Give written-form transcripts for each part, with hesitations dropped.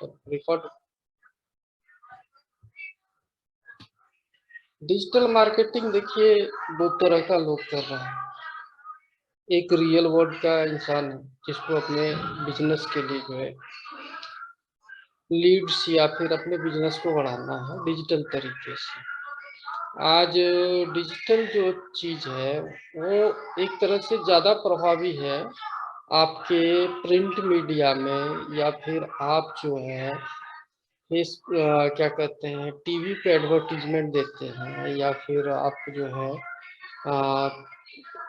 Record. Digital marketing देखिए दो तरह का लोग कर रहा है। एक रियल वर्ल्ड का इंसान है जिसको अपने बिजनेस के लिए जो है लीड्स या फिर अपने बिजनेस को बढ़ाना है डिजिटल तरीके से। आज डिजिटल जो चीज है वो एक तरह से ज्यादा प्रभावी है आपके प्रिंट मीडिया में, या फिर आप जो है इस क्या कहते हैं टीवी पे एडवर्टीजमेंट देते हैं, या फिर आप जो है आ,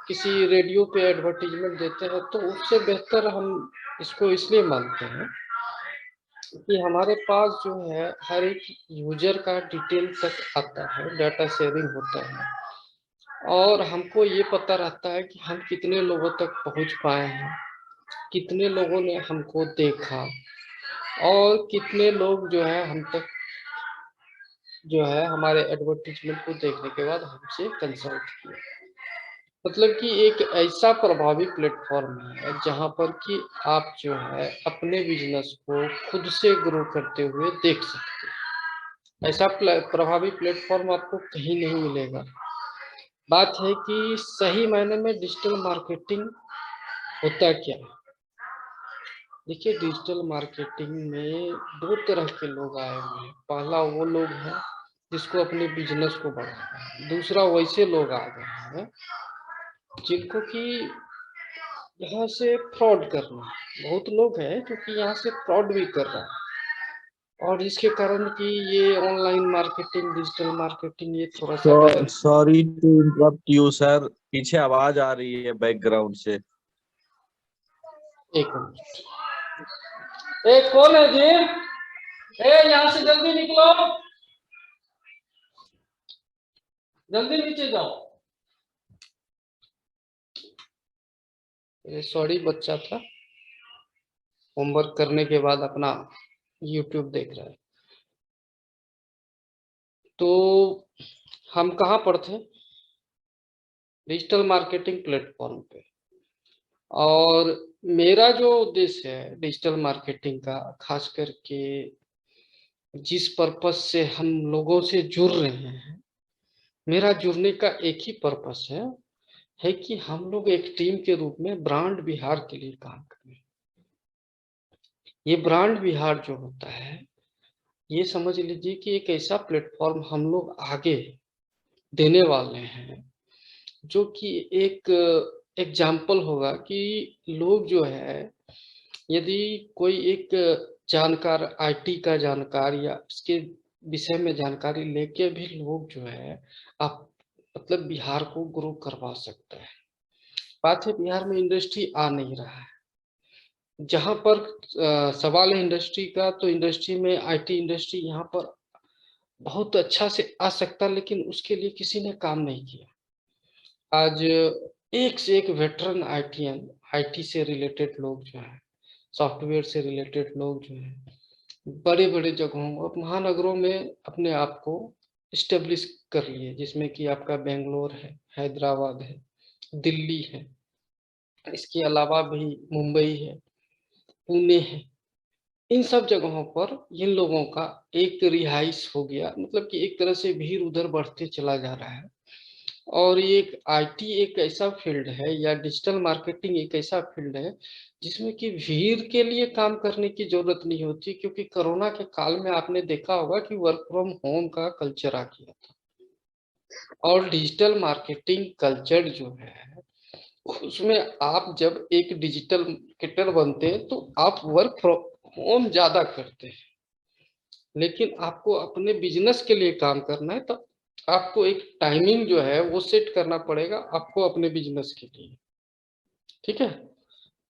किसी रेडियो पे एडवर्टीजमेंट देते हैं, तो उससे बेहतर हम इसको इसलिए मानते हैं कि हमारे पास जो है हर एक यूजर का डिटेल तक आता है, डाटा शेयरिंग होता है, और हमको ये पता रहता है कि हम कितने लोगों तक पहुंच पाए हैं, कितने लोगों ने हमको देखा, और कितने लोग जो है हम तक जो है हमारे एडवर्टीजमेंट को देखने के बाद हमसे कंसल्ट किया। मतलब कि एक ऐसा प्रभावी प्लेटफॉर्म है जहां पर कि आप जो है अपने बिजनेस को खुद से ग्रो करते हुए देख सकते हैं। ऐसा प्रभावी प्लेटफॉर्म आपको कहीं नहीं मिलेगा। बात है कि सही मायने में डिजिटल मार्केटिंग होता क्या है। देखिए डिजिटल मार्केटिंग में दो तरह के लोग आए हुए हैं। पहला वो लोग हैं जिसको अपने बिजनेस को बढ़ाना है, दूसरा वैसे लोग आ गए हैं जिनको कि यहाँ से फ्रॉड करना है। बहुत लोग हैं जो कि यहाँ से फ्रॉड भी कर रहा है, और जिसके कारण कि ये ऑनलाइन मार्केटिंग डिजिटल मार्केटिंग ये थोड़ा सा बदल। Sorry to interrupt you sir, पीछे आवाज आ रही है बैकग्राउंड से। एक मिनट। ए कौन है जी? यहाँ से जल्दी निकलो, जल्दी नीचे जाओ। सॉरी, बच्चा था, होमवर्क करने के बाद अपना यूट्यूब देख रहा है। तो हम कहाँ पर थे? डिजिटल मार्केटिंग प्लेटफॉर्म पे। और मेरा जो उद्देश्य है डिजिटल मार्केटिंग का, खास करके जिस पर्पस से हम लोगों से जुड़ रहे हैं, मेरा जुड़ने का एक ही पर्पस है कि हम लोग एक टीम के रूप में ब्रांड बिहार के लिए काम करें। ये ब्रांड बिहार जो होता है, ये समझ लीजिए कि एक ऐसा प्लेटफॉर्म हम लोग आगे देने वाले हैं जो कि एक एग्जाम्पल होगा कि लोग जो है, यदि कोई एक जानकार आईटी का जानकार या उसके विषय में जानकारी लेके भी लोग जो है आप मतलब बिहार को ग्रो करवा सकता है। बात है बिहार में इंडस्ट्री आ नहीं रहा है। जहां पर सवाल है इंडस्ट्री का, तो इंडस्ट्री में आईटी इंडस्ट्री यहाँ पर बहुत अच्छा से आ सकता, लेकिन उसके लिए किसी ने काम नहीं किया। आज एक से एक वेटरन आईटीएन आईटी से रिलेटेड लोग जो है, सॉफ्टवेयर से रिलेटेड लोग जो है बड़े बड़े जगहों और महानगरों में अपने आप को इस्टेब्लिश कर लिए, जिसमें कि आपका बेंगलोर है, हैदराबाद है, दिल्ली है, इसके अलावा भी मुंबई है, पुणे है। इन सब जगहों पर इन लोगों का एक रिहाइश हो गया, मतलब कि एक तरह से भीड़ उधर बढ़ते चला जा रहा है। और ये एक आईटी एक ऐसा फील्ड है, या डिजिटल मार्केटिंग एक ऐसा फील्ड है जिसमें कि भीड़ के लिए काम करने की जरूरत नहीं होती, क्योंकि कोरोना के काल में आपने देखा होगा कि वर्क फ्रॉम होम का कल्चर आ गया था। और डिजिटल मार्केटिंग कल्चर जो है उसमें आप जब एक डिजिटल मार्केटर बनते हैं तो आप वर्क फ्रॉम होम ज्यादा करते हैं, लेकिन आपको अपने बिजनेस के लिए काम करना है तो आपको एक टाइमिंग जो है वो सेट करना पड़ेगा आपको अपने बिजनेस के लिए। ठीक है,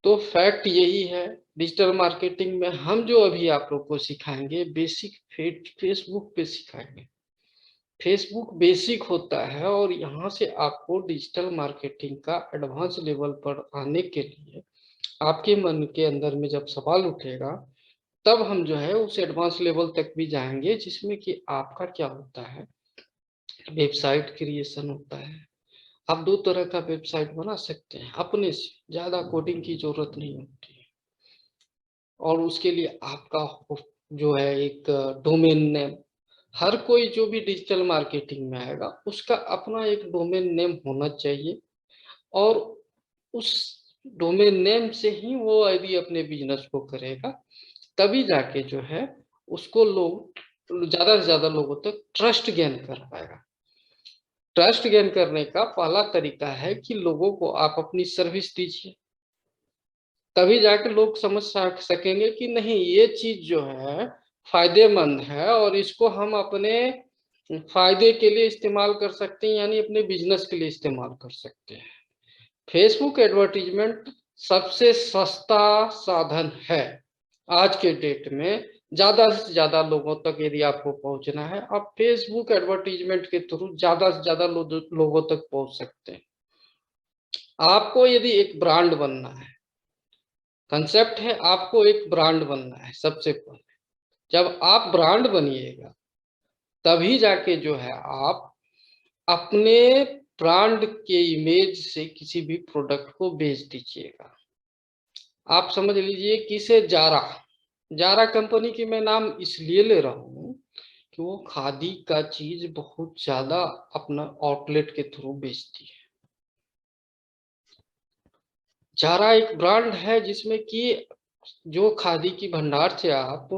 तो फैक्ट यही है। डिजिटल मार्केटिंग में हम जो अभी आप लोग को सिखाएंगे बेसिक फेसबुक पे सिखाएंगे। फेसबुक बेसिक होता है, और यहाँ से आपको डिजिटल मार्केटिंग का एडवांस लेवल पर आने के लिए आपके मन के अंदर में जब सवाल उठेगा, तब हम जो है उस एडवांस लेवल तक भी जाएंगे, जिसमें कि आपका क्या होता है, वेबसाइट क्रिएशन होता है। आप दो तरह का वेबसाइट बना सकते हैं अपने से, ज्यादा कोडिंग की जरूरत नहीं होती है। और उसके लिए आपका जो है एक डोमेन नेम, हर कोई जो भी डिजिटल मार्केटिंग में आएगा उसका अपना एक डोमेन नेम होना चाहिए, और उस डोमेन नेम से ही वो यदि अपने बिजनेस को करेगा तभी जाके जो है उसको लोग ज्यादा से ज्यादा लोगों तक ट्रस्ट गेन कर पाएगा। ट्रस्ट गेन करने का पहला तरीका है कि लोगों को आप अपनी सर्विस दीजिए, तभी जाके लोग समझ सकेंगे कि नहीं ये चीज जो है फायदेमंद है और इसको हम अपने फायदे के लिए इस्तेमाल कर सकते हैं, यानी अपने बिजनेस के लिए इस्तेमाल कर सकते हैं। फेसबुक एडवर्टीजमेंट सबसे सस्ता साधन है आज के डेट में। ज्यादा से ज्यादा लोगों तक यदि आपको पहुंचना है, आप फेसबुक एडवर्टीजमेंट के थ्रू ज्यादा से ज्यादा लोगों तक पहुंच सकते हैं। आपको यदि एक ब्रांड बनना है, कंसेप्ट है आपको एक ब्रांड बनना है, सबसे पहले जब आप ब्रांड बनिएगा तभी जाके जो है आप अपने ब्रांड के इमेज से किसी भी प्रोडक्ट को बेच दीजिएगा। आप समझ लीजिए कि से जारा, जारा कंपनी की मैं नाम इसलिए ले रहा हूँ कि वो खादी का चीज बहुत ज्यादा अपना आउटलेट के थ्रू बेचती है। जारा एक ब्रांड है जिसमें कि जो खादी की भंडार से आप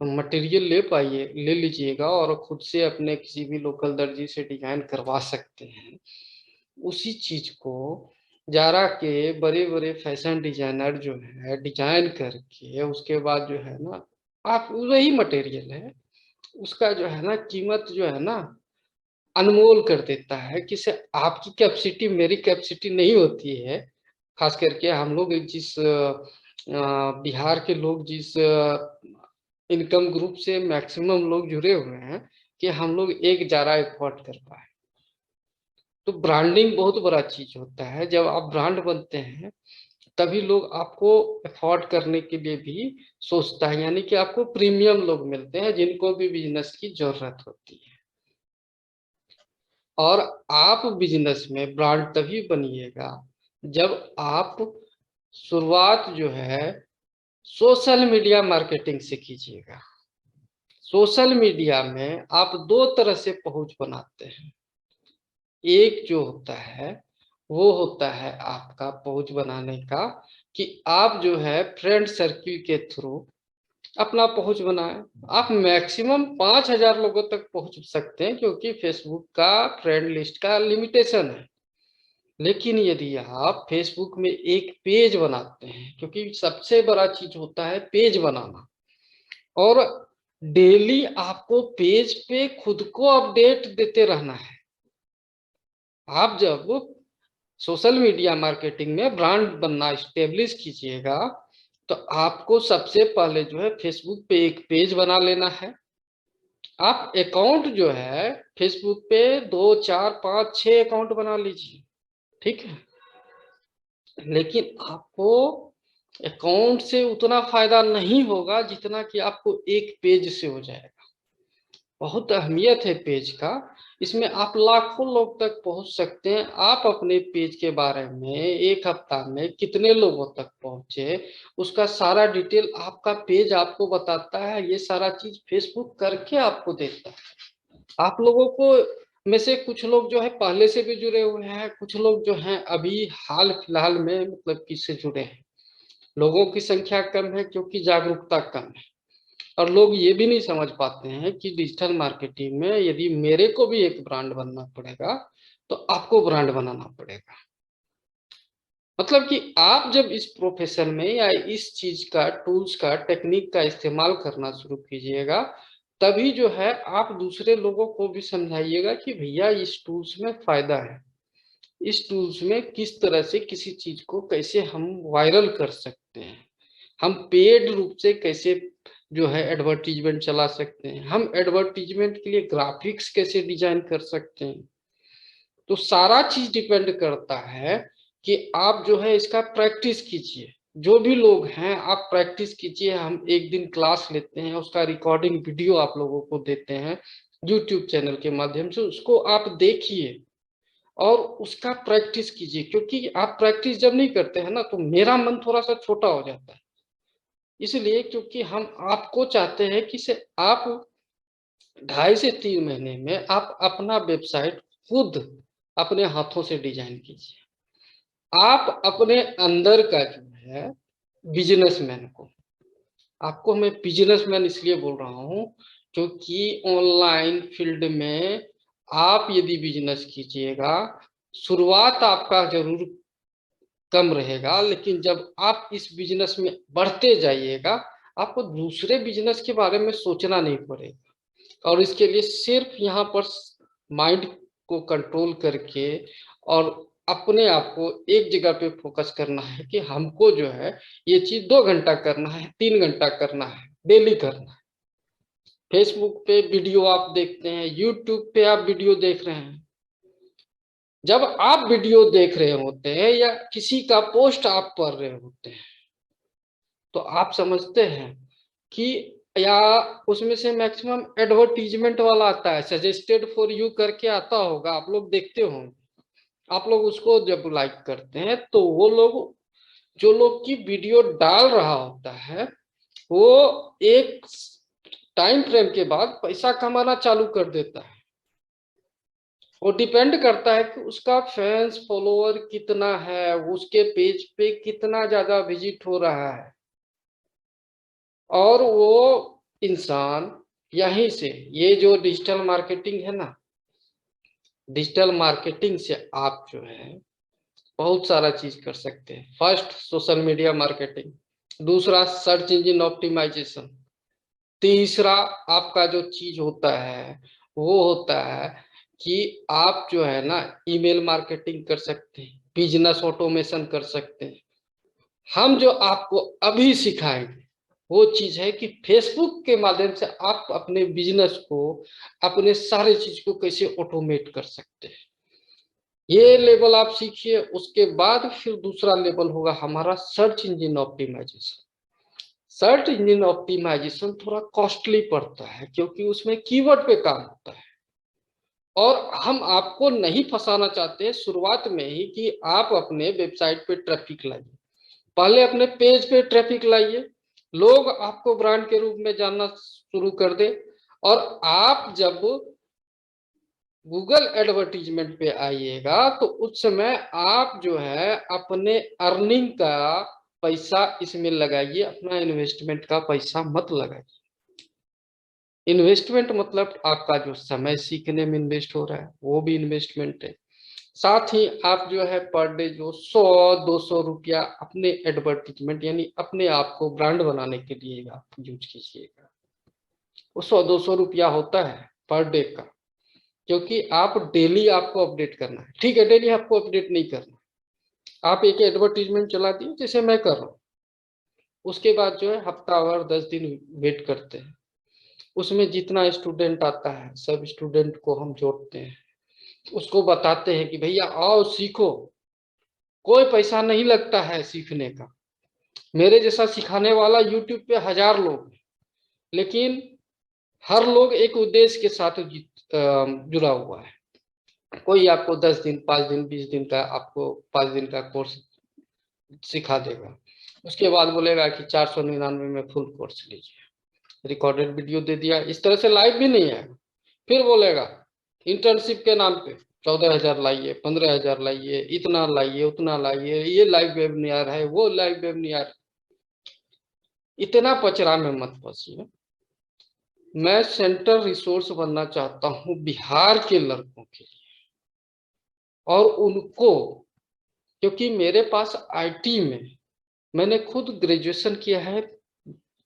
मटेरियल ले लीजिएगा और खुद से अपने किसी भी लोकल दर्जी से डिजाइन करवा सकते हैं। उसी चीज को जारा के बड़े बड़े फैशन डिजाइनर जो है डिजाइन करके उसके बाद जो है ना, आप वही मटेरियल है उसका जो है ना कीमत जो है ना अनमोल कर देता है। कि से आपकी कैपेसिटी मेरी कैपेसिटी नहीं होती है, खास करके हम लोग जिस बिहार के लोग जिस इनकम ग्रुप से मैक्सिमम लोग जुड़े हुए हैं कि हम लोग एक जारा एफोर्ड कर पाए। तो ब्रांडिंग बहुत बड़ा चीज होता है, जब आप ब्रांड बनते हैं तभी लोग आपको अफोर्ड करने के लिए भी सोचता है, यानी कि आपको प्रीमियम लोग मिलते हैं जिनको भी बिजनेस की जरूरत होती है। और आप बिजनेस में ब्रांड तभी बनिएगा जब आप शुरुआत जो है सोशल मीडिया मार्केटिंग से कीजिएगा। सोशल मीडिया में आप दो तरह से पहुंच बनाते हैं। एक जो होता है वो होता है आपका पहुंच बनाने का कि आप जो है फ्रेंड सर्किल के थ्रू अपना पहुंच बनाएं। आप मैक्सिमम 5,000 लोगों तक पहुंच सकते हैं क्योंकि फेसबुक का फ्रेंड लिस्ट का लिमिटेशन है। लेकिन यदि आप फेसबुक में एक पेज बनाते हैं, क्योंकि सबसे बड़ा चीज होता है पेज बनाना, और डेली आपको पेज पे खुद को अपडेट देते रहना है। आप जब सोशल मीडिया मार्केटिंग में ब्रांड बनना स्टेब्लिश कीजिएगा तो आपको सबसे पहले जो है फेसबुक पे एक पेज बना लेना है। आप अकाउंट जो है फेसबुक पे 2 4 5 6 अकाउंट बना लीजिए, ठीक है। लेकिन आपको अकाउंट से उतना फायदा नहीं होगा जितना कि आपको एक पेज से हो जाएगा। बहुत अहमियत है पेज का, इसमें आप लाखों लोग तक पहुंच सकते हैं। आप अपने पेज के बारे में एक हफ्ता में कितने लोगों तक पहुंचे उसका सारा डिटेल आपका पेज आपको बताता है। ये सारा चीज फेसबुक करके आपको देता है। आप लोगों को में से कुछ लोग जो है पहले से भी जुड़े हुए हैं, कुछ लोग जो हैं अभी हाल फिलहाल में मतलब किससे जुड़े हैं। लोगों की संख्या कम है क्योंकि जागरूकता कम है, और लोग ये भी नहीं समझ पाते हैं कि डिजिटल मार्केटिंग में यदि मेरे को भी एक ब्रांड बनना पड़ेगा तो आपको ब्रांड बनाना पड़ेगा। मतलब कि आप जब इस प्रोफेशन में या इस चीज का टूल्स का टेक्निक का इस्तेमाल करना शुरू कीजिएगा तभी जो है आप दूसरे लोगों को भी समझाइएगा कि भैया इस टूल्स में फायदा है, इस टूल्स में किस तरह से किसी चीज को कैसे हम वायरल कर सकते हैं, हम पेड रूप से कैसे जो है एडवर्टीजमेंट चला सकते हैं, हम एडवर्टीजमेंट के लिए ग्राफिक्स कैसे डिजाइन कर सकते हैं। तो सारा चीज डिपेंड करता है कि आप जो है इसका प्रैक्टिस कीजिए। जो भी लोग हैं आप प्रैक्टिस कीजिए। हम एक दिन क्लास लेते हैं, उसका रिकॉर्डिंग वीडियो आप लोगों को देते हैं यूट्यूब चैनल के माध्यम से, उसको आप देखिए और उसका प्रैक्टिस कीजिए। क्योंकि आप प्रैक्टिस जब नहीं करते हैं ना तो मेरा मन थोड़ा सा छोटा हो जाता है। इसलिए क्योंकि हम आपको चाहते हैं कि से आप 2.5 से 3 महीने में आप अपना वेबसाइट खुद अपने हाथों से डिजाइन कीजिए। आप अपने अंदर का जो है बिजनेसमैन को, आपको मैं बिजनेसमैन इसलिए बोल रहा हूं क्योंकि ऑनलाइन फील्ड में आप यदि बिजनेस कीजिएगा, शुरुआत आपका जरूर कम रहेगा, लेकिन जब आप इस बिजनेस में बढ़ते जाइएगा, आपको दूसरे बिजनेस के बारे में सोचना नहीं पड़ेगा। और इसके लिए सिर्फ यहाँ पर माइंड को कंट्रोल करके और अपने आप को एक जगह पे फोकस करना है कि हमको जो है ये चीज 2 घंटा करना है, 3 घंटा करना है, डेली करना है। फेसबुक पे वीडियो आप देखते हैं, यूट्यूब पे आप वीडियो देख रहे हैं। जब आप वीडियो देख रहे होते हैं या किसी का पोस्ट आप पढ़ रहे होते हैं, तो आप समझते हैं कि या उसमें से मैक्सिमम एडवर्टीजमेंट वाला आता है, सजेस्टेड फॉर यू करके आता होगा, आप लोग देखते होंगे। आप लोग उसको जब लाइक करते हैं तो वो लोग, जो लोग की वीडियो डाल रहा होता है, वो एक टाइम फ्रेम के बाद पैसा कमाना चालू कर देता है। वो डिपेंड करता है कि उसका फैंस फॉलोअर कितना है, उसके पेज पे कितना ज्यादा विजिट हो रहा है, और वो इंसान यहीं से, ये जो डिजिटल मार्केटिंग है ना, डिजिटल मार्केटिंग से आप जो है बहुत सारा चीज कर सकते हैं। फर्स्ट सोशल मीडिया मार्केटिंग, दूसरा सर्च इंजन ऑप्टिमाइजेशन, तीसरा आपका जो चीज होता है वो होता है कि आप जो है ना ईमेल मार्केटिंग कर सकते हैं, बिजनेस ऑटोमेशन कर सकते हैं। हम जो आपको अभी सिखाएंगे वो चीज है कि फेसबुक के माध्यम से आप अपने बिजनेस को, अपने सारे चीज को कैसे ऑटोमेट कर सकते हैं। ये लेवल आप सीखिए, उसके बाद फिर दूसरा लेवल होगा हमारा search engine optimisation. Search engine optimisation थोड़ा कॉस्टली पड़ता है क्योंकि उसमें कीवर्ड पे काम होता है, और हम आपको नहीं फंसाना चाहते हैं शुरुआत में ही कि आप अपने वेबसाइट पे ट्रैफिक लाइए। पहले अपने पेज पे ट्रैफिक लाइए, लोग आपको ब्रांड के रूप में जानना शुरू कर दे, और आप जब गूगल एडवर्टीजमेंट पे आइएगा तो उस समय आप जो है अपने अर्निंग का पैसा इसमें लगाइए, अपना इन्वेस्टमेंट का पैसा मत लगाइए। इन्वेस्टमेंट मतलब आपका जो समय सीखने में इन्वेस्ट हो रहा है वो भी इन्वेस्टमेंट है। साथ ही आप जो है पर डे जो 100-200 रुपया अपने एडवर्टीजमेंट यानी अपने आप को ब्रांड बनाने के लिए आप यूज कीजिएगा। वो 100-200 रुपया होता है पर डे का, क्योंकि आप डेली आपको अपडेट करना है। ठीक है, डेली आपको अपडेट नहीं करना, आप एक एडवर्टीजमेंट चला दिए जैसे मैं कर रहा हूँ, उसके बाद जो है हफ्तावार 10 दिन वेट करते हैं। उसमें जितना स्टूडेंट आता है सब स्टूडेंट को हम जोड़ते हैं, उसको बताते हैं कि भैया आओ सीखो, कोई पैसा नहीं लगता है सीखने का। मेरे जैसा सिखाने वाला यूट्यूब पे 1000 लोग हैं, लेकिन हर लोग एक उद्देश्य के साथ जुड़ा हुआ है। कोई आपको 10 दिन, 5 दिन, 20 दिन का, आपको 5 दिन का कोर्स सिखा देगा, उसके बाद बोलेगा कि 499 में फुल कोर्स लीजिए, रिकॉर्डेड वीडियो दे दिया। इस तरह से लाइव भी नहीं आएगा, फिर बोलेगा इंटर्नशिप के नाम पे 14,000 लाइए, 15,000 लाइए, इतना लाइए, उतना लाइए, ये लाइव वेबिनार है, वो लाइव वेबिनार। इतना पचरा में मत फंसिए। मैं सेंटर रिसोर्स बनना चाहता हूं बिहार के लड़कों के लिए, और उनको, क्योंकि मेरे पास आईटी में मैंने खुद ग्रेजुएशन किया है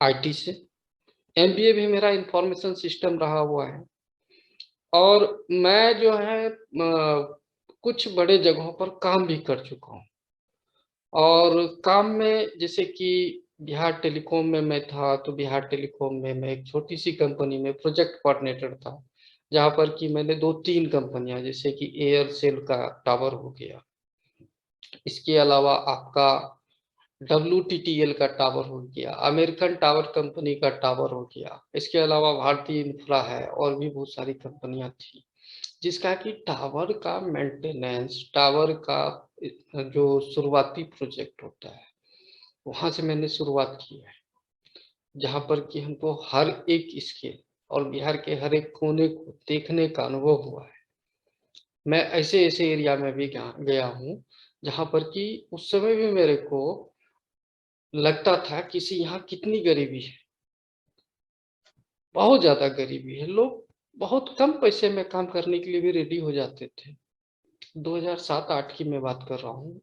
आईटी से, एमबीए भी मेरा इंफॉर्मेशन सिस्टम रहा हुआ है, और मैं जो है कुछ बड़े जगहों पर काम भी कर चुका हूँ। और काम में जैसे कि बिहार टेलीकॉम में मैं था, तो बिहार टेलीकॉम में मैं एक छोटी सी कंपनी में प्रोजेक्ट कोऑर्डिनेटर था, जहाँ पर कि मैंने 2-3 कंपनियां, जैसे कि एयरसेल का टावर हो गया, इसके अलावा आपका WTTL का टावर हो गया, अमेरिकन टावर कंपनी का टावर हो गया, इसके अलावा भारतीय इंफ्रा है, और भी बहुत सारी कंपनियां थी जिसका कि टावर का मेंटेनेंस, टावर का जो शुरुआती प्रोजेक्ट होता है, वहां से मैंने शुरुआत की है। जहाँ पर कि हमको हर एक स्किल और बिहार के हर एक कोने को देखने का अनुभव हुआ है। मैं ऐसे ऐसे एरिया में भी गया हूँ जहाँ पर कि उस समय भी मेरे को लगता था कि यहाँ कितनी गरीबी है, बहुत ज्यादा गरीबी है। लोग बहुत कम पैसे में काम करने के लिए भी रेडी हो जाते थे। 2007-8 की मैं बात कर रहा हूँ,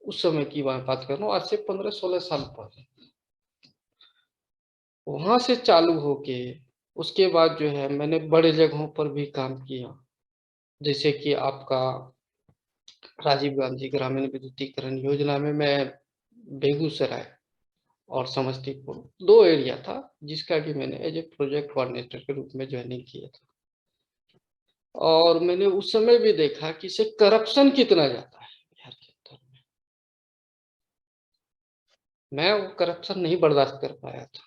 उस समय की बात कर रहा हूँ, आज से 15-16 साल पहले। वहां से चालू होके उसके बाद जो है मैंने बड़े जगहों पर भी काम किया, जैसे कि आपका राजीव गांधी ग्रामीण विद्युतीकरण योजना में मैं बेगूसराय और समस्तीपुर 2 एरिया था जिसका कि मैंने एज ए प्रोजेक्ट कोऑर्डिनेटर के रूप में ज्वाइनिंग किया था। और मैंने उस समय भी देखा कि इसे करप्शन कितना ज्यादा है बिहार के अंदर में। मैं वो करप्शन नहीं बर्दाश्त कर पाया था।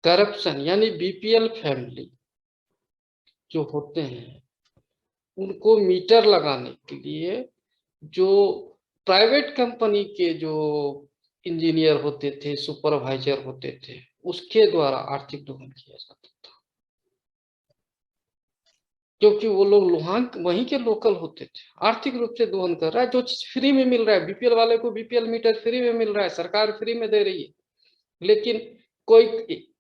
करप्शन यानी बीपीएल फैमिली जो होते हैं उनको मीटर लगाने के लिए जो प्राइवेट कंपनी के जो इंजीनियर होते थे, सुपरवाइजर होते थे, उसके द्वारा आर्थिक दोहन किया जाता था, क्योंकि वो लोग लोहान वहीं के लोकल होते थे। आर्थिक रूप से दोहन कर रहा है, जो चीज फ्री में मिल रहा है, बीपीएल वाले को बीपीएल मीटर फ्री में मिल रहा है, सरकार फ्री में दे रही है। लेकिन कोई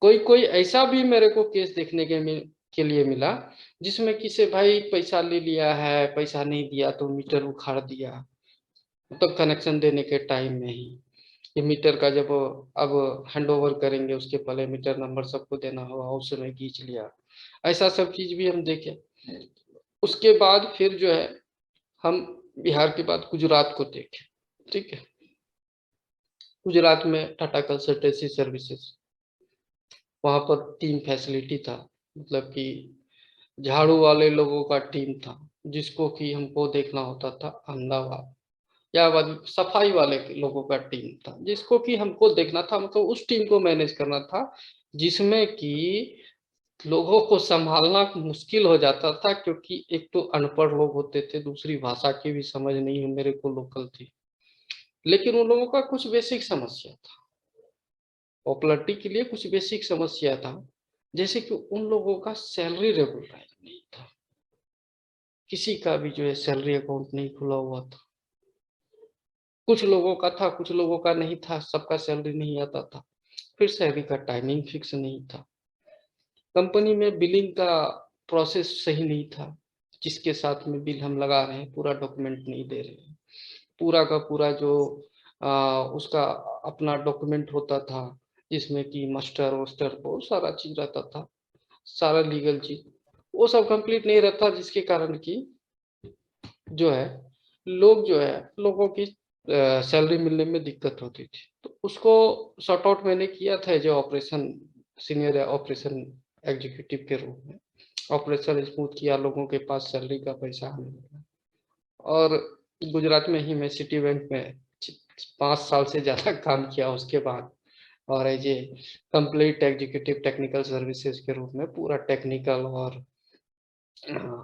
कोई कोई ऐसा भी मेरे को केस देखने के लिए मिला जिसमें किसी भाई पैसा ले लिया है, पैसा नहीं दिया तो मीटर उखाड़ दिया, तो कनेक्शन देने के टाइम में ही ये मीटर का जब अब हैंड ओवर करेंगे उसके पहले मीटर नंबर सबको देना होगा, उस समय खींच लिया। ऐसा सब चीज भी हम देखे। उसके बाद फिर जो है हम बिहार के बाद गुजरात को देखे। ठीक है, गुजरात में टाटा कंसल्टेंसी सर्विसेज, वहां पर टीम फैसिलिटी था, मतलब कि झाड़ू वाले लोगों का टीम था जिसको कि हमको देखना होता था अहमदाबाद, या सफाई वाले लोगों का टीम था जिसको कि हमको देखना था, मतलब उस टीम को मैनेज करना था जिसमें कि लोगों को संभालना मुश्किल हो जाता था, क्योंकि एक तो अनपढ़ लोग होते थे, दूसरी भाषा की भी समझ नहीं मेरे को लोकल थी। लेकिन उन लोगों का कुछ बेसिक समस्या था, पॉपुलरिटी के लिए कुछ बेसिक समस्या था, जैसे कि उन लोगों का सैलरी रेगुलराइज नहीं था, किसी का भी जो है सैलरी अकाउंट नहीं खुला हुआ था। कुछ लोगों का था, कुछ लोगों का नहीं था, सबका सैलरी नहीं आता था। फिर सैलरी का टाइमिंग फिक्स नहीं था, कंपनी में बिलिंग का प्रोसेस सही नहीं था, जिसके साथ में बिल हम लगा रहे हैं पूरा डॉक्यूमेंट नहीं दे रहे हैं, पूरा का पूरा जो उसका अपना डॉक्यूमेंट होता था जिसमें कि मास्टर वस्टर बहुत सारा चीज रहता था, सारा लीगल चीज वो सब कंप्लीट नहीं रहता, जिसके कारण की जो है लोग जो है लोगों की सैलरी मिलने में दिक्कत होती थी। तो उसको सॉर्ट आउट मैंने किया था जो ऑपरेशन सीनियर ऑपरेशन एग्जीक्यूटिव के रूप में, ऑपरेशन स्मूथ किया, लोगों के पास सैलरी का पैसा आने लगा। और गुजरात में ही मैं सिटी बैंक में 5 साल से ज्यादा काम किया उसके बाद, और as a complete executive technical services के रूप में पूरा टेक्निकल और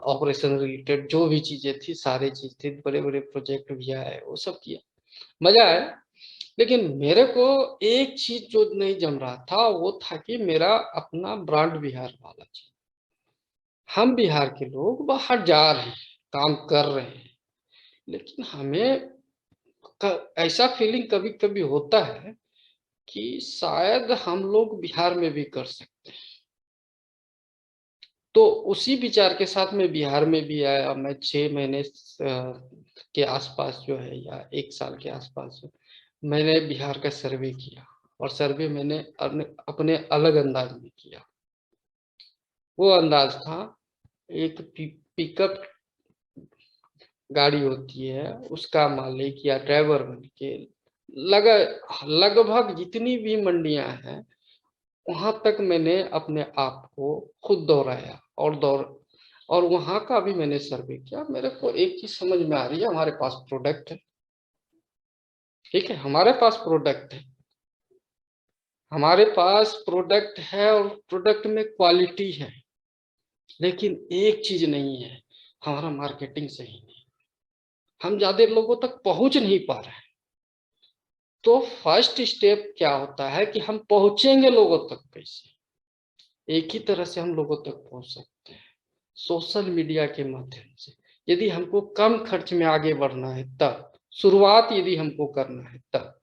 ऑपरेशन रिलेटेड जो भी चीजें थी सारी चीज थी, बड़े बड़े प्रोजेक्ट भी आए, वो सब किया, मजा आया। लेकिन मेरे को एक चीज जो नहीं जम रहा था वो था कि मेरा अपना ब्रांड बिहार वाला चीज, हम बिहार के लोग बाहर जा रहे हैं, काम कर रहे हैं, लेकिन हमें ऐसा फीलिंग कभी कभी होता है कि शायद हम लोग बिहार में भी कर सकते हैं। तो उसी विचार के साथ मैं बिहार में भी आया। मैं 6 महीने के आसपास जो है या 1 साल के आसपास मैंने बिहार का सर्वे किया, और सर्वे मैंने अपने अलग अंदाज में किया। वो अंदाज था एक पिकअप गाड़ी होती है उसका मालिक या ड्राइवर बन के लगभग जितनी भी मंडियां हैं वहां तक मैंने अपने आप को खुद दोहराया और वहां का भी मैंने सर्वे किया। मेरे को एक चीज समझ में आ रही है, हमारे पास प्रोडक्ट है, ठीक है, हमारे पास प्रोडक्ट है, हमारे पास प्रोडक्ट है और प्रोडक्ट में क्वालिटी है, लेकिन एक चीज नहीं है, हमारा मार्केटिंग सही नहीं, हम ज्यादा लोगों तक पहुंच नहीं पा रहे हैं। तो फर्स्ट स्टेप क्या होता है कि हम पहुंचेंगे लोगों तक कैसे? एक ही तरह से हम लोगों तक पहुंच सकते हैं, सोशल मीडिया के माध्यम से। यदि हमको कम खर्च में आगे बढ़ना है तब, शुरुआत यदि हमको करना है तब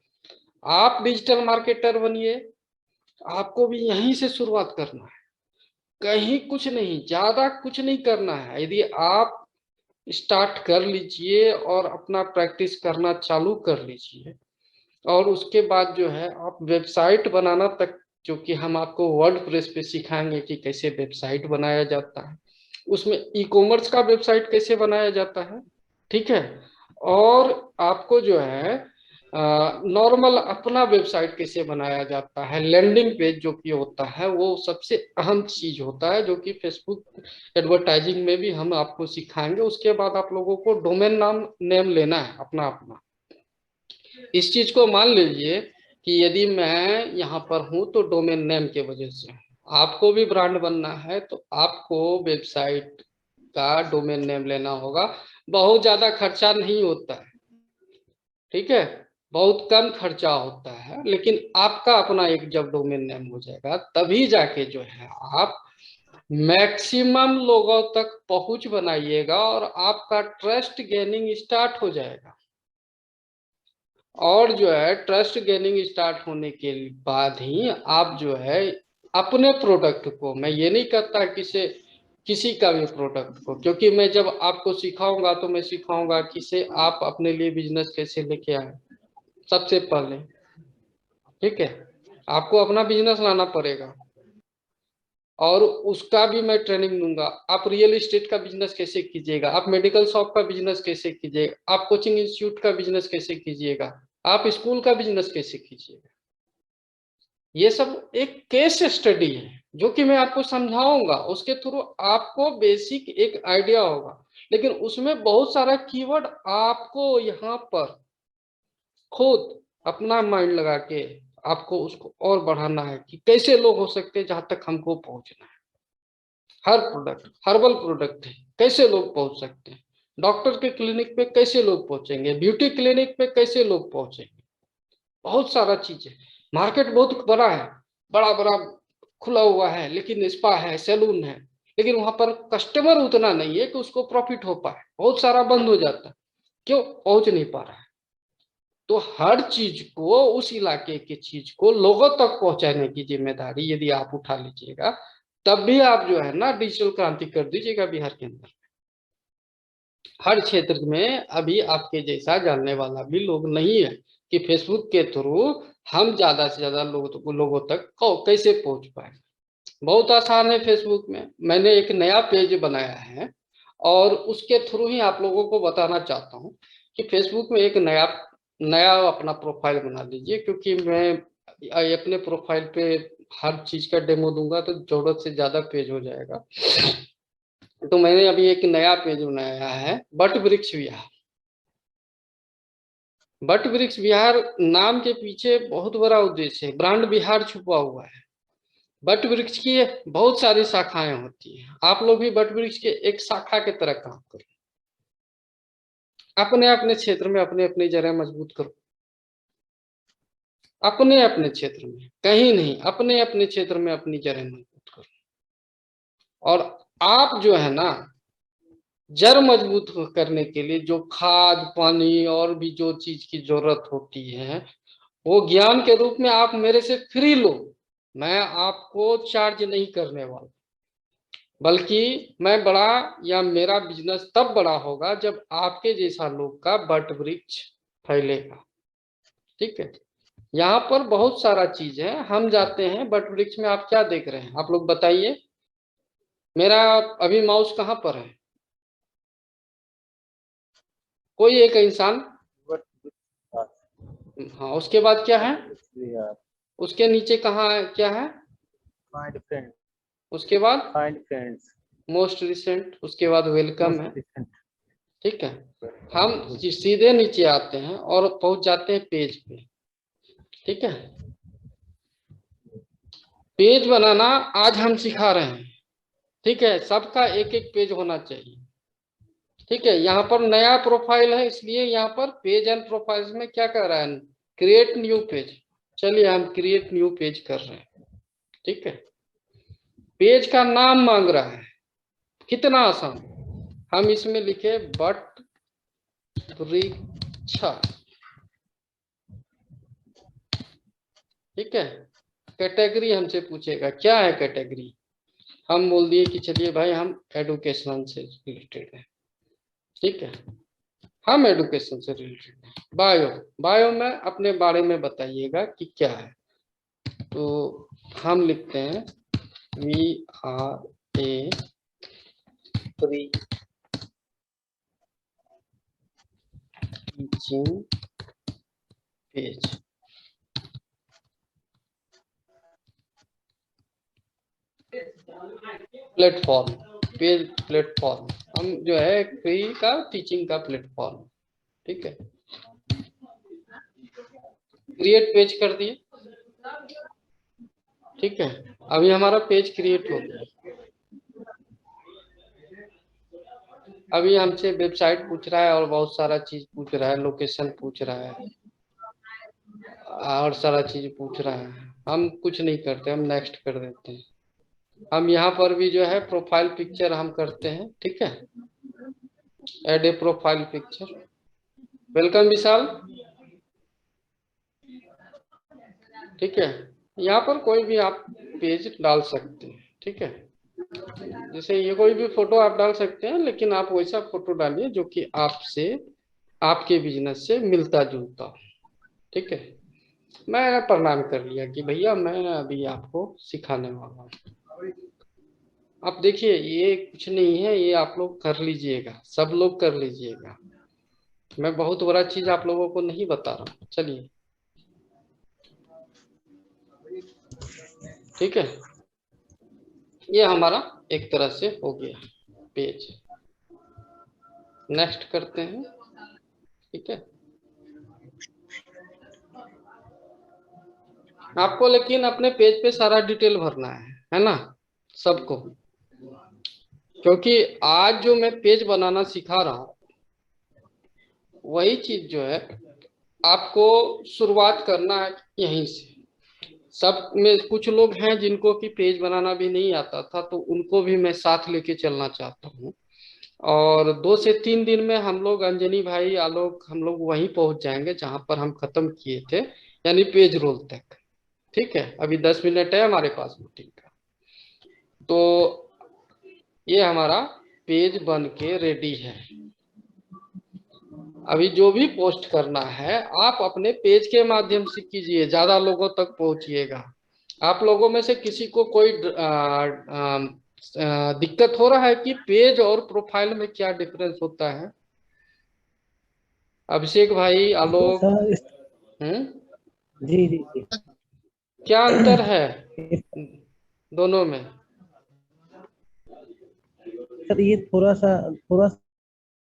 आप डिजिटल मार्केटर बनिए। आपको भी यहीं से शुरुआत करना है, कहीं कुछ नहीं, ज्यादा कुछ नहीं करना है। यदि आप स्टार्ट कर लीजिए और अपना प्रैक्टिस करना चालू कर लीजिए, और उसके बाद जो है आप वेबसाइट बनाना तक, जो कि हम आपको वर्डप्रेस पे सिखाएंगे कि कैसे वेबसाइट बनाया जाता है, उसमें ई कॉमर्स का वेबसाइट कैसे बनाया जाता है, ठीक है। और आपको जो है नॉर्मल अपना वेबसाइट कैसे बनाया जाता है, लैंडिंग पेज जो कि होता है वो सबसे अहम चीज होता है, जो कि फेसबुक एडवर्टाइजिंग में भी हम आपको सिखाएंगे। उसके बाद आप लोगों को डोमेन नाम नेम लेना है अपना अपना। इस चीज को मान लीजिए कि यदि मैं यहाँ पर हूं तो डोमेन नेम के वजह से, आपको भी ब्रांड बनना है तो आपको वेबसाइट का डोमेन नेम लेना होगा। बहुत ज्यादा खर्चा नहीं होता है, ठीक है, बहुत कम खर्चा होता है, लेकिन आपका अपना एक जब डोमेन नेम हो जाएगा तभी जाके जो है आप मैक्सिमम लोगों तक पहुंच बनाइएगा और आपका ट्रस्ट गेनिंग स्टार्ट हो जाएगा। और जो है ट्रस्ट गेनिंग स्टार्ट होने के बाद ही आप जो है अपने प्रोडक्ट को, मैं ये नहीं कहता किसी का भी प्रोडक्ट को, क्योंकि मैं जब आपको सिखाऊंगा तो मैं सिखाऊंगा किसे आप अपने लिए बिजनेस कैसे लेके आए सबसे पहले, ठीक है। आपको अपना बिजनेस लाना पड़ेगा और उसका भी मैं ट्रेनिंग दूंगा। आप रियल एस्टेट का बिजनेस कैसे कीजिएगा, आप मेडिकल शॉप का बिजनेस कैसे कीजिएगा, आप कोचिंग इंस्टीट्यूट का बिजनेस कैसे कीजिएगा, आप स्कूल का बिजनेस कैसे कीजिएगा। ये सब एक केस स्टडी है जो कि मैं आपको समझाऊंगा, उसके थ्रू आपको बेसिक एक आइडिया होगा। लेकिन उसमें बहुत सारा कीवर्ड आपको यहाँ पर खुद अपना माइंड लगा के आपको उसको और बढ़ाना है कि कैसे लोग हो सकते हैं जहां तक हमको पहुंचना है। हर प्रोडक्ट, हर्बल प्रोडक्ट है, कैसे लोग पहुंच सकते हैं, डॉक्टर के क्लिनिक पे कैसे लोग पहुंचेंगे, ब्यूटी क्लिनिक पे कैसे लोग पहुंचेंगे, बहुत सारा चीज है। मार्केट बहुत बड़ा है, बड़ा बड़ा खुला हुआ है, लेकिन स्पा है, सैलून है, लेकिन वहां पर कस्टमर उतना नहीं है कि उसको प्रॉफिट हो पाए, बहुत सारा बंद हो जाता है, क्यों? पहुंच नहीं पा रहा है। तो हर चीज को, उस इलाके की चीज को लोगों तक पहुंचाने की जिम्मेदारी यदि आप उठा लीजिएगा, तब भी आप जो है ना डिजिटल क्रांति कर दीजिएगा बिहार के अंदर। हर क्षेत्र में अभी आपके जैसा जानने वाला भी लोग नहीं है कि फेसबुक के थ्रू हम ज्यादा से ज्यादा लोगों तक कैसे पहुंच पाए। बहुत आसान है। फेसबुक में मैंने एक नया पेज बनाया है और उसके थ्रू ही आप लोगों को बताना चाहता हूँ कि फेसबुक में एक नया नया अपना प्रोफाइल बना लीजिए, क्योंकि मैं अपने प्रोफाइल पे हर चीज का डेमो दूंगा तो जरूरत से ज्यादा पेज हो जाएगा। तो मैंने अभी एक नया पेज बनाया है, बट वृक्ष विहार। बट वृक्ष विहार नाम के पीछे बहुत बड़ा उद्देश्य है, ब्रांड बिहार छुपा हुआ है। बट वृक्ष की बहुत सारी शाखाएं होती हैं, आप लोग भी बट वृक्ष के एक शाखा की तरह काम करो। अपने अपने क्षेत्र में अपने अपनी जगह मजबूत करो, अपने अपने क्षेत्र में, कहीं नहीं, अपने अपने क्षेत्र में अपनी जगह मजबूत करो। और आप जो है ना जड़ मजबूत करने के लिए जो खाद पानी और भी जो चीज की जरूरत होती है, वो ज्ञान के रूप में आप मेरे से फ्री लो। मैं आपको चार्ज नहीं करने वाला, बल्कि मैं बड़ा, या मेरा बिजनेस तब बड़ा होगा जब आपके जैसा लोग का बट वृक्ष फैलेगा, ठीक है। यहाँ पर बहुत सारा चीज है, हम जाते हैं बट वृक्ष में। आप क्या देख रहे हैं, आप लोग बताइए। मेरा अभी माउस कहाँ पर है? कोई एक इंसान, हाँ, उसके बाद क्या है? उसके नीचे कहाँ है, क्या है? फाइंड फ्रेंड, उसके बाद फाइंड फ्रेंड्स, मोस्ट रिसेंट, उसके बाद वेलकम है, मोस्ट रिसेंट। ठीक है। हम सीधे नीचे आते हैं और पहुंच जाते हैं पेज पे, ठीक है। पेज बनाना आज हम सिखा रहे हैं, ठीक है। सबका एक एक पेज होना चाहिए, ठीक है। यहाँ पर नया प्रोफाइल है, इसलिए यहाँ पर पेज एंड प्रोफाइल्स में क्या कर रहा है, क्रिएट न्यू पेज। चलिए हम क्रिएट न्यू पेज कर रहे हैं। ठीक है, पेज का नाम मांग रहा है, कितना आसान। हम इसमें लिखे बट वृक्षा। ठीक है, कैटेगरी हमसे पूछेगा क्या है कैटेगरी। हम बोल दिए कि चलिए भाई हम एडुकेशन से रिलेटेड है। ठीक है, हम एडुकेशन से रिलेटेड है। बायो, बायो में अपने बारे में बताइएगा कि क्या है। तो हम लिखते हैं we are a pre teaching page. Platform, page platform, हम जो है फ्री का टीचिंग का प्लेटफॉर्म। ठीक है, क्रिएट पेज कर दिए। ठीक है, अभी हमारा पेज क्रिएट हो गया। अभी हमसे वेबसाइट पूछ रहा है और बहुत सारा चीज पूछ रहा है, लोकेशन पूछ रहा है और सारा चीज पूछ रहा है। हम कुछ नहीं करते, हम नेक्स्ट कर देते हैं। हम यहाँ पर भी जो है प्रोफाइल पिक्चर हम करते हैं। ठीक है, एड ए प्रोफाइल पिक्चर। वेलकम विशाल। ठीक है, यहाँ पर कोई भी आप पेज डाल सकते हैं। ठीक है, जैसे ये कोई भी फोटो आप डाल सकते हैं, लेकिन आप वैसा फोटो डालिए जो कि आपसे, आपके बिजनेस से मिलता जुलता हो। ठीक है, मैं प्रणाम कर लिया कि भैया मैं अभी आपको सिखाने वाला हूँ। आप देखिए ये कुछ नहीं है, ये आप लोग कर लीजिएगा, सब लोग कर लीजिएगा। मैं बहुत बड़ा चीज आप लोगों को नहीं बता रहा हूँ। चलिए, ठीक है, ये हमारा एक तरह से हो गया पेज। नेक्स्ट करते हैं। ठीक है, आपको लेकिन अपने पेज पे सारा डिटेल भरना है ना, सबको। क्योंकि आज जो मैं पेज बनाना सिखा रहा हूँ वही चीज जो है आपको शुरुआत करना है यहीं से। सब में कुछ लोग हैं जिनको कि पेज बनाना भी नहीं आता था, तो उनको भी मैं साथ लेके चलना चाहता हूँ। और 2 से 3 दिन में हम लोग, अंजनी भाई, आलोक, हम लोग वहीं पहुंच जाएंगे जहां पर हम खत्म किए थे, यानी पेज रोल तक। ठीक है, अभी 10 मिनट है हमारे पास मीटिंग का। तो ये हमारा पेज बन के रेडी है। अभी जो भी पोस्ट करना है आप अपने पेज के माध्यम से कीजिए, ज्यादा लोगों तक पहुंचिएगा। आप लोगों में से किसी को कोई दिक्कत हो रहा है कि पेज और प्रोफाइल में क्या डिफरेंस होता है? अभिषेक भाई, तो आलोक। सर हम्म, जी जी जी। क्या अंतर है दोनों में? सर ये थोड़ा सा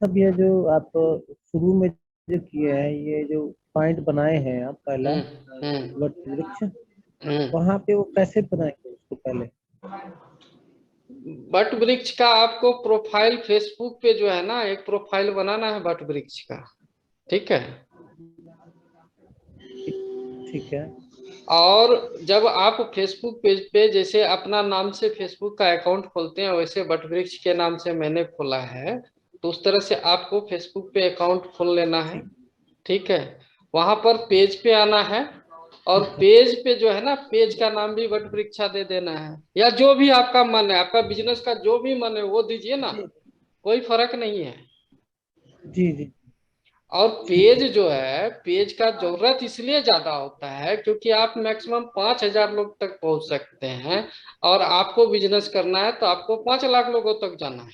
भी है जो आप शुरू में जो किए हैं, ये जो पॉइंट बनाए हैं आप पहला हम्म वट वृक्ष, हम्म। वहां पे वो कैसे बनाएंगे उसको पहले? बट वृक्ष का आपको प्रोफाइल फेसबुक पे जो है ना, एक प्रोफाइल बनाना है बट वृक्ष का। ठीक है, ठीक है। और जब आप फेसबुक पेज पे जैसे अपना नाम से फेसबुक का अकाउंट खोलते हैं, वैसे वटवृक्ष के नाम से मैंने खोला है, तो उस तरह से आपको फेसबुक पे अकाउंट खोल लेना है। ठीक ठीक है, वहां पर पेज पे आना है और ठीक है। पेज पे जो है ना, पेज का नाम भी वटवृक्षा दे देना है, या जो भी आपका मन है, आपका बिजनेस का जो भी मन है वो दीजिए ना, जी कोई फर्क नहीं है। जी जी। और ठीक पेज है। जो है, पेज का जरूरत इसलिए ज्यादा होता है क्योंकि आप मैक्सिमम 5,000 लोग तक पहुंच सकते हैं, और आपको बिजनेस करना है तो आपको 5 लाख लोगों तक जाना है,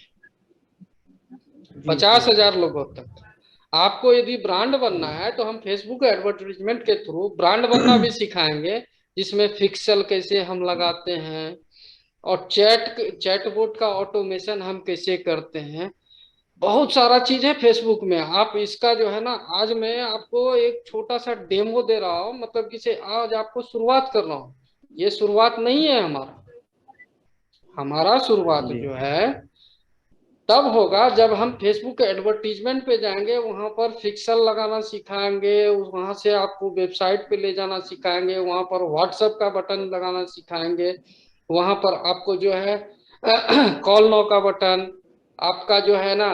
जी जी 50,000 लोगों तक। आपको यदि ब्रांड बनना है तो हम फेसबुक एडवर्टीजमेंट के थ्रू ब्रांड बनना भी सिखाएंगे, जिसमें फिक्सल कैसे हम लगाते हैं और चैटबॉट का ऑटोमेशन हम कैसे करते हैं। बहुत सारा चीज है फेसबुक में। आप इसका जो है ना, आज मैं आपको एक छोटा सा डेमो दे रहा हूँ, मतलब कि से आज आपको शुरुआत कर रहा हूँ। ये शुरुआत नहीं है हमारा। हमारा शुरुआत जी जो है तब होगा जब हम फेसबुक एडवर्टीजमेंट पे जाएंगे, वहां पर फिक्सल लगाना सिखाएंगे, वहां से आपको वेबसाइट पे ले जाना सिखाएंगे, वहां पर व्हाट्सएप का बटन लगाना सिखाएंगे, वहां पर आपको जो है कॉल नो का बटन, आपका जो है ना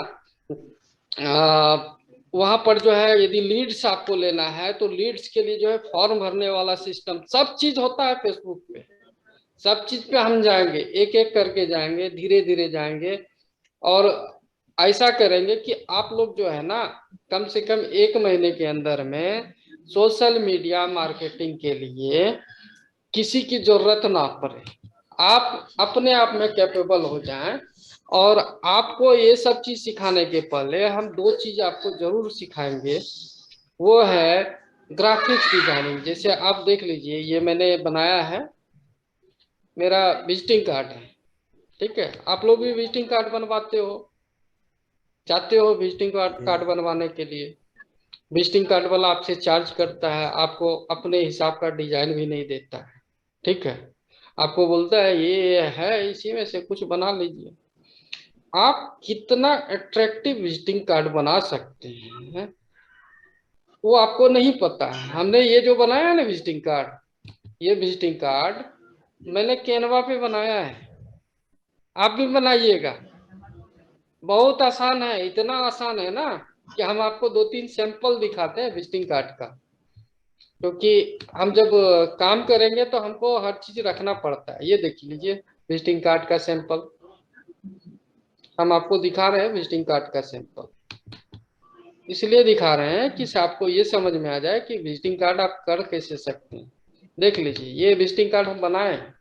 वहां पर जो है यदि लीड्स आपको लेना है तो लीड्स के लिए जो है फॉर्म भरने वाला सिस्टम, सब चीज होता है फेसबुक पे। सब चीज पे हम जाएंगे, एक एक करके जाएंगे, धीरे धीरे जाएंगे, और ऐसा करेंगे कि आप लोग जो है ना कम से कम 1 महीने के अंदर में सोशल मीडिया मार्केटिंग के लिए किसी की जरूरत ना पड़े, आप अपने आप में कैपेबल हो जाएं। और आपको ये सब चीज सिखाने के पहले हम 2 चीज आपको जरूर सिखाएंगे, वो है ग्राफिक्स डिजाइनिंग। जैसे आप देख लीजिए, ये मैंने बनाया है, मेरा विजिटिंग कार्ड है, ठीक है। आप लोग भी विजिटिंग कार्ड बनवाते हो, चाहते हो विजिटिंग कार्ड बनवाने के लिए, विजिटिंग कार्ड वाला आपसे चार्ज करता है, आपको अपने हिसाब का डिजाइन भी नहीं देता है, ठीक है। आपको बोलता है ये है, इसी में से कुछ बना लीजिए। आप कितना अट्रैक्टिव विजिटिंग कार्ड बना सकते हैं वो आपको नहीं पता है। हमने ये जो बनाया है ना विजिटिंग कार्ड, ये विजिटिंग कार्ड मैंने कैनवा पे बनाया है, आप भी बनाइएगा। बहुत आसान है, इतना आसान है ना कि हम आपको 2-3 सैंपल दिखाते हैं विजिटिंग कार्ड का, क्योंकि हम जब काम करेंगे तो हमको हर चीज रखना पड़ता है। ये देख लीजिए विजिटिंग कार्ड का सैंपल, हम आपको दिखा रहे हैं विजिटिंग कार्ड का सैंपल, इसलिए दिखा रहे हैं कि आपको ये समझ में आ जाए कि विजिटिंग कार्ड आप कर कैसे सकते हैं। देख लीजिए ये विजिटिंग कार्ड हम बनाए हैं,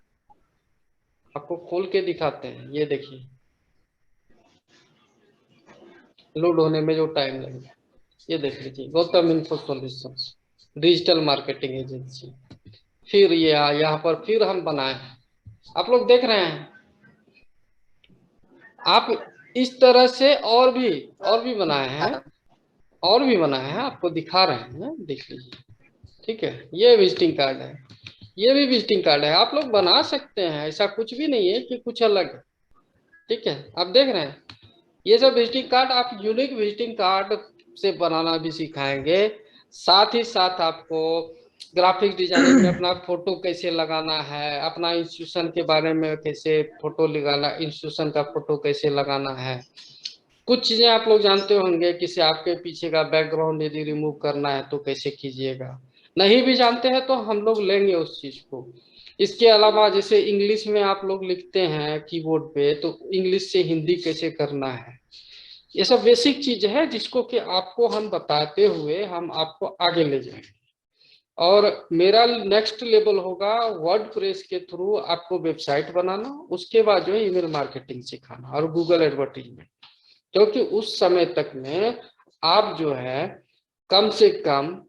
आपको खोल के दिखाते हैं। ये देखिए लोड होने में जो टाइम लगेगा, ये देख लीजिए, Gautam info solutions digital marketing agency. फिर ये यहाँ पर फिर हम बनाए हैं, आप लोग देख रहे हैं। आप इस तरह से और भी बनाए हैं, और भी बनाए हैं, आपको दिखा रहे हैं, देख लीजिए, ठीक है। ये विजिटिंग कार्ड है, ये भी विजिटिंग कार्ड है, आप लोग बना सकते हैं, ऐसा कुछ भी नहीं है कि कुछ अलग है, ठीक है। आप देख रहे हैं ये सब विजिटिंग कार्ड, आप यूनिक विजिटिंग कार्ड से बनाना भी सिखाएंगे। साथ ही साथ आपको ग्राफिक्स डिजाइनिंग में अपना फोटो कैसे लगाना है, अपना इंस्टीट्यूशन के बारे में कैसे फोटो लगाना, इंस्टीट्यूशन का फोटो कैसे लगाना है। कुछ चीजें आप लोग जानते होंगे, किसी आपके पीछे का बैकग्राउंड यदि रिमूव करना है तो कैसे कीजिएगा। नहीं भी जानते हैं तो हम लोग लेंगे उस चीज को। इसके अलावा जैसे इंग्लिश में आप लोग लिखते हैं कीबोर्ड पे, तो इंग्लिश से हिंदी कैसे करना है, ये सब बेसिक चीज है जिसको कि आपको हम बताते हुए हम आपको आगे ले जाएंगे। और मेरा नेक्स्ट लेवल होगा वर्डप्रेस के थ्रू आपको वेबसाइट बनाना, उसके बाद जो है ईमेल मार्केटिंग सिखाना और गूगल एडवर्टीजमेंट। क्योंकि उस समय तक में आप जो है कम से कम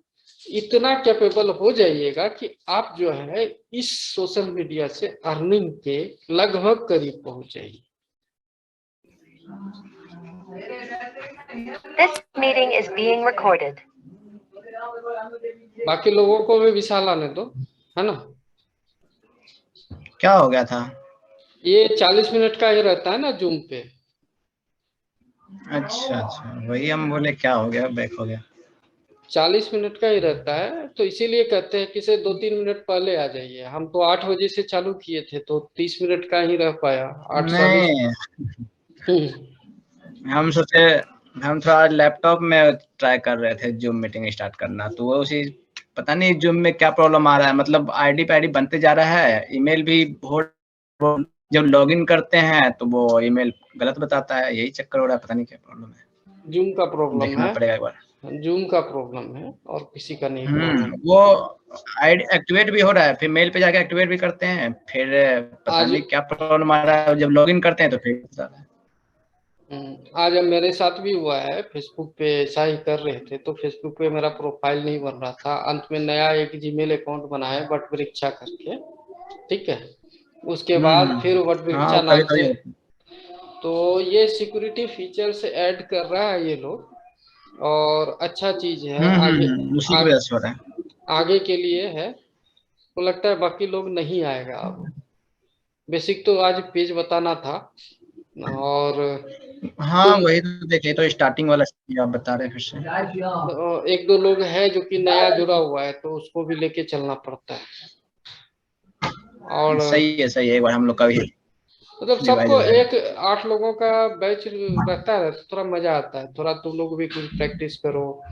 इतना कैपेबल हो जाइएगा कि आप जो है इस सोशल मीडिया से अर्निंग के लगभग करीब पहुंच जाइए। This meeting is being recorded. बाकी लोगों को भी विशाल आने दो, है ना। क्या हो गया था? ये 40 मिनट का ही रहता है ना जूम पे। अच्छा, वही हम बोले क्या हो गया, बैक हो गया। 40 मिनट का ही रहता है, तो इसीलिए कहते हैं कि से 2-3 मिनट पहले आ जाइए। हम तो 8 बजे से चालू किए थे तो 30 मिनट का ही रह पाया, 8:40। हम सोचे, हम थोड़ा लैपटॉप में ट्राई कर रहे थे जूम मीटिंग स्टार्ट करना, तो वो उसी पता नहीं जूम में क्या प्रॉब्लम आ रहा है, मतलब आईडी पे आईडी बनते जा रहा है, ईमेल भी वो जब लॉगिन करते हैं तो वो ईमेल गलत बताता है, यही चक्कर हो रहा है, पता नहीं क्या प्रॉब्लम है। जूम का प्रॉब्लम देखना है, पड़ेगा एक बार। जूम का प्रॉब्लम है और किसी का नहीं प्रॉब्लम। वो आईडी एक्टिवेट भी हो रहा है, फिर मेल पे जाके एक्टिवेट भी करते हैं, फिर पता नहीं क्या प्रॉब्लम आ रहा है, जब लॉगिन करते हैं तो फिर आज मेरे साथ भी हुआ है, फेसबुक पे ऐसा ही कर रहे थे तो फेसबुक पे मेरा प्रोफाइल नहीं बन रहा था। अंत में नया एक जीमेल अकाउंट बनाया वट वृक्षा करके, ठीक है। उसके बाद फिर वट वृक्षा नाम से, तो ये सिक्योरिटी फीचर्स ऐड कर रहा है ये लोग, और अच्छा चीज है। आगे उसी की वजह से हो रहा है, आगे के लिए है, तो लगता है बाकी लोग नहीं आएगा। अब बेसिक तो आज पेज बताना था, और हाँ वही तो देखे, तो स्टार्टिंग वाला आप बता रहे हैं फिर से। एक दो लोग हैं जो कि नया जुड़ा हुआ है, तो उसको भी लेके चलना पड़ता है। और सही है, एक बार हम लोग का भी मतलब रिवाइज सबको हो जाएगा। एक 8 लोगों का बैच रहता है, तो थोड़ा मजा आता है, थोड़ा तुम लोग भी कुछ प्रैक्टिस करो।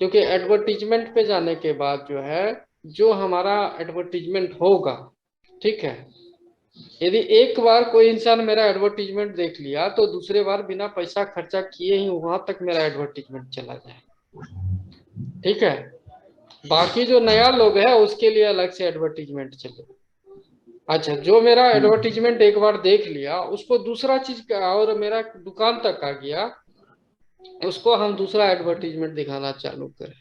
क्योंकि एडवर्टीजमेंट पे जाने के बाद जो है, जो हमारा एडवर्टीजमेंट होगा, ठीक है, यदि एक बार कोई इंसान मेरा एडवर्टीजमेंट देख लिया, तो दूसरे बार बिना पैसा खर्चा किए ही वहां तक मेरा एडवर्टीजमेंट चला जाए। ठीक है। बाकी जो नया लोग है उसके लिए अलग से एडवर्टीजमेंट चले। अच्छा, जो मेरा एडवर्टीजमेंट एक बार देख लिया, उसको दूसरा चीज का और मेरा दुकान तक आ गया, उसको हम दूसरा एडवर्टीजमेंट दिखाना चालू करें।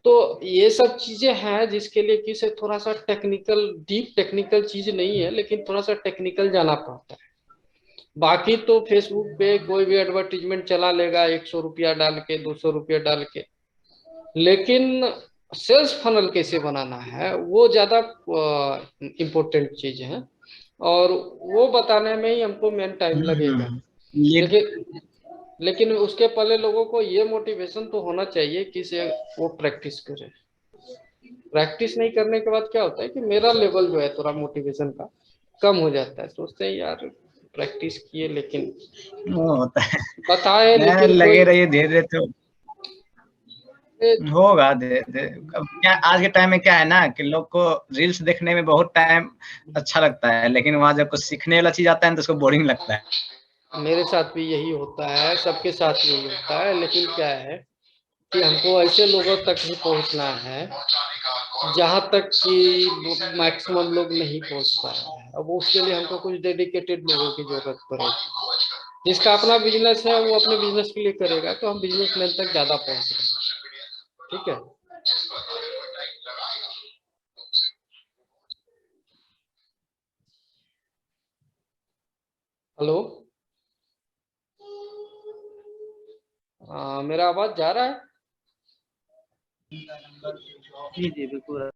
तो ये सब चीजें हैं जिसके लिए किसे थोड़ा सा टेक्निकल, डीप टेक्निकल चीज नहीं है, लेकिन थोड़ा सा टेक्निकल जाना पड़ता है। बाकी तो फेसबुक पे कोई भी एडवर्टीजमेंट चला लेगा, 100 रुपया डाल के, 200 रुपया डाल के, लेकिन सेल्स फनल कैसे बनाना है वो ज्यादा इम्पोर्टेंट चीज है, और वो बताने में ही हमको मेन टाइम लगेगा। लीड। लेकिन उसके पहले लोगों को ये मोटिवेशन तो होना चाहिए कि से वो प्रैक्टिस करे। प्रैक्टिस नहीं करने के बाद क्या होता है कि मेरा लेवल जो है थोड़ा मोटिवेशन का कम हो जाता है। सोचते हैं यार प्रैक्टिस किए, लेकिन वो होता है, बताए नहीं लेकिन लगे कोई रहिए धीरे धीरे तो होगा। धीरे धीरे अब क्या आज के टाइम में क्या है ना कि लोग को रील्स देखने में बहुत टाइम अच्छा लगता है, लेकिन वहां जब कुछ सीखने वाला चीज आता है तो उसको बोरिंग लगता है। मेरे साथ भी यही होता है, सबके साथ यही होता है। लेकिन क्या है कि हमको ऐसे लोगों तक ही पहुंचना है जहां तक कि मैक्सिमम लोग नहीं पहुंच पा रहे हैं। अब उसके लिए हमको कुछ डेडिकेटेड लोगों की जरूरत पड़ेगी। जिसका अपना बिजनेस है वो अपने बिजनेस के लिए करेगा, तो हम बिजनेसमैन तक ज्यादा पहुंच रहे हैं। ठीक है। हेलो, मेरा आवाज जा रहा है? जी जी बिल्कुल।